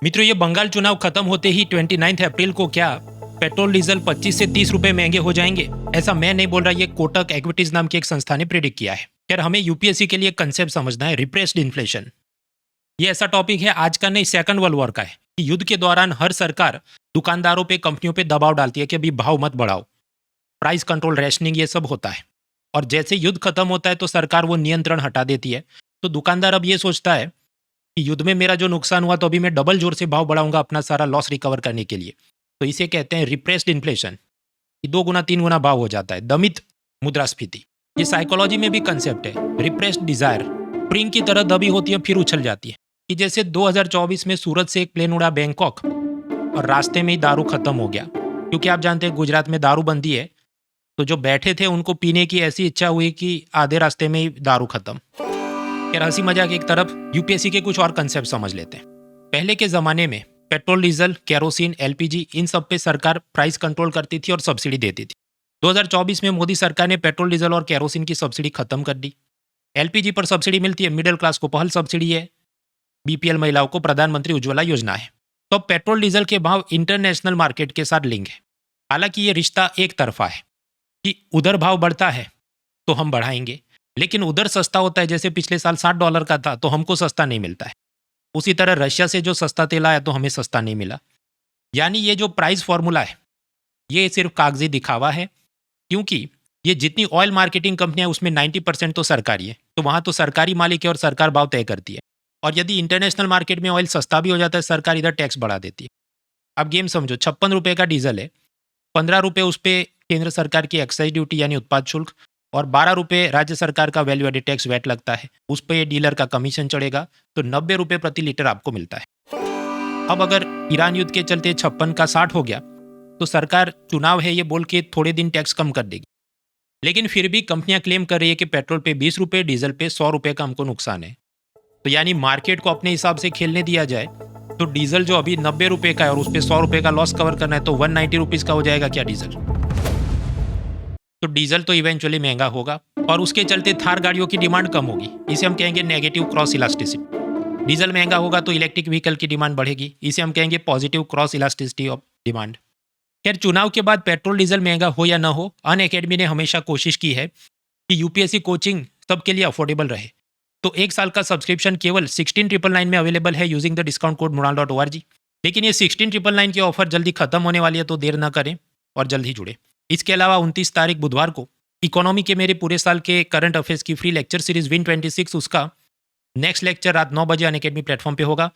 मित्रों, ये बंगाल चुनाव खत्म होते ही 29 अप्रैल को क्या पेट्रोल डीजल 25 से 30 रुपए महंगे हो जाएंगे? ऐसा मैं नहीं बोल रहा, ये कोटक इक्विटीज नाम की एक संस्था ने प्रेडिक्ट किया है। यार, हमें यूपीएससी के लिए कंसेप्ट समझना है, रिप्रेस्ड इन्फ्लेशन। ये ऐसा टॉपिक है आज का नहीं, सेकंड वर्ल्ड वॉर का है। युद्ध के दौरान हर सरकार दुकानदारों पे, कंपनियों पे दबाव डालती है कि अभी भाव मत बढ़ाओ, प्राइस कंट्रोल, रेशनिंग, ये सब होता है। और जैसे युद्ध खत्म होता है तो सरकार वो नियंत्रण हटा देती है। तो दुकानदार अब ये सोचता है कि युद्ध में मेरा जो नुकसान हुआ तो अभी मैं डबल जोर से भाव बढ़ाऊंगा अपना सारा लॉस रिकवर करने के लिए। तो इसे कहते हैं रिप्रेस्ड इन्फ्लेशन। ये 2 गुना 3 गुना भाव हो जाता है, दमित मुद्रास्फीति। ये साइकोलॉजी में भी कंसेप्ट है, रिप्रेस्ड डिजायर। स्प्रिंग की तरह दबी होती है फिर उछल जाती है। कि जैसे 2024 में सूरत से एक प्लेन उड़ा बैंकॉक और रास्ते में ही दारू खत्म हो गया, क्योंकि आप जानते हैं गुजरात में दारूबंदी है। तो जो बैठे थे उनको पीने की ऐसी इच्छा हुई कि आधे रास्ते में ही दारू खत्म। यार, हंसी मजाक एक तरफ, यूपीएससी के कुछ और कंसेप्ट समझ लेते हैं। पहले के जमाने में पेट्रोल, डीजल, केरोसिन, एलपीजी, इन सब पे सरकार प्राइस कंट्रोल करती थी और सब्सिडी देती थी। 2024 में मोदी सरकार ने पेट्रोल, डीजल और केरोसिन की सब्सिडी खत्म कर दी। एलपीजी पर सब्सिडी मिलती है, मिडिल क्लास को पहल सब्सिडी है, बीपीएल महिलाओं को प्रधानमंत्री उज्ज्वला योजना है। तो अब पेट्रोल, डीजल के भाव इंटरनेशनल मार्केट के साथ लिंक है। हालांकि ये रिश्ता एक तरफा है कि उधर भाव बढ़ता है तो हम बढ़ाएंगे, लेकिन उधर सस्ता होता है, जैसे पिछले साल $60 का था तो हमको सस्ता नहीं मिलता है। उसी तरह रशिया से जो सस्ता तेल आया तो हमें सस्ता नहीं मिला। यानी ये जो प्राइस फॉर्मूला है ये सिर्फ कागजी दिखावा है, क्योंकि ये जितनी ऑयल मार्केटिंग कंपनियां उसमें 90% तो सरकारी है, तो वहां तो सरकारी मालिक है और सरकार भाव तय करती है। और यदि इंटरनेशनल मार्केट में ऑयल सस्ता भी हो जाता है, सरकार इधर टैक्स बढ़ा देती है। अब गेम समझो, 56 रुपये का डीजल है, 15 रुपये उस पर केंद्र सरकार की एक्साइज ड्यूटी यानी उत्पाद शुल्क, और 12 रुपये राज्य सरकार का वैल्यू एडेड टैक्स वैट लगता है। उस पर डीलर का कमीशन चढ़ेगा, तो 90 रुपये प्रति लीटर आपको मिलता है। अब अगर ईरान युद्ध के चलते 56 का 60 हो गया तो सरकार चुनाव है ये बोल के थोड़े दिन टैक्स कम कर देगी। लेकिन फिर भी कंपनियां क्लेम कर रही है कि पेट्रोल पे 20 रुपये, डीजल पे 100 रुपये का हमको नुकसान है। तो यानी मार्केट को अपने हिसाब से खेलने दिया जाए तो डीजल जो अभी 90 रुपये का है और उस पर 100 रुपये का लॉस कवर करना है, तो 190 रुपीज़ का हो जाएगा क्या डीजल? तो डीजल तो इवेंचुअली महंगा होगा और उसके चलते थार गाड़ियों की डिमांड कम होगी। इसे हम कहेंगे नेगेटिव क्रॉस इलास्टिसिटी। डीजल महंगा होगा तो इलेक्ट्रिक व्हीकल की डिमांड बढ़ेगी। इसे हम कहेंगे positive cross elasticity of demand. खैर, चुनाव के बाद पेट्रोल डीजल महंगा हो या ना हो, अन अकेडमी ने हमेशा कोशिश की है कि यूपीएससी कोचिंग सबके लिए अफोर्डेबल रहे। तो 1 साल का सब्सक्रिप्शन केवल 16,999 में अवेलेबल है using the discount code murali.org। लेकिन ये 16,999 की ऑफर जल्दी खत्म होने वाली है, तो देर ना करें और जल्द ही जुड़े। इसके अलावा 29 तारीख बुधवार को इकोनॉमी के मेरे पूरे साल के करंट अफेयर्स की फ्री लेक्चर सीरीज विन 26, उसका नेक्स्ट लेक्चर रात 9 बजे अनअकैडमी प्लेटफॉर्म पे होगा।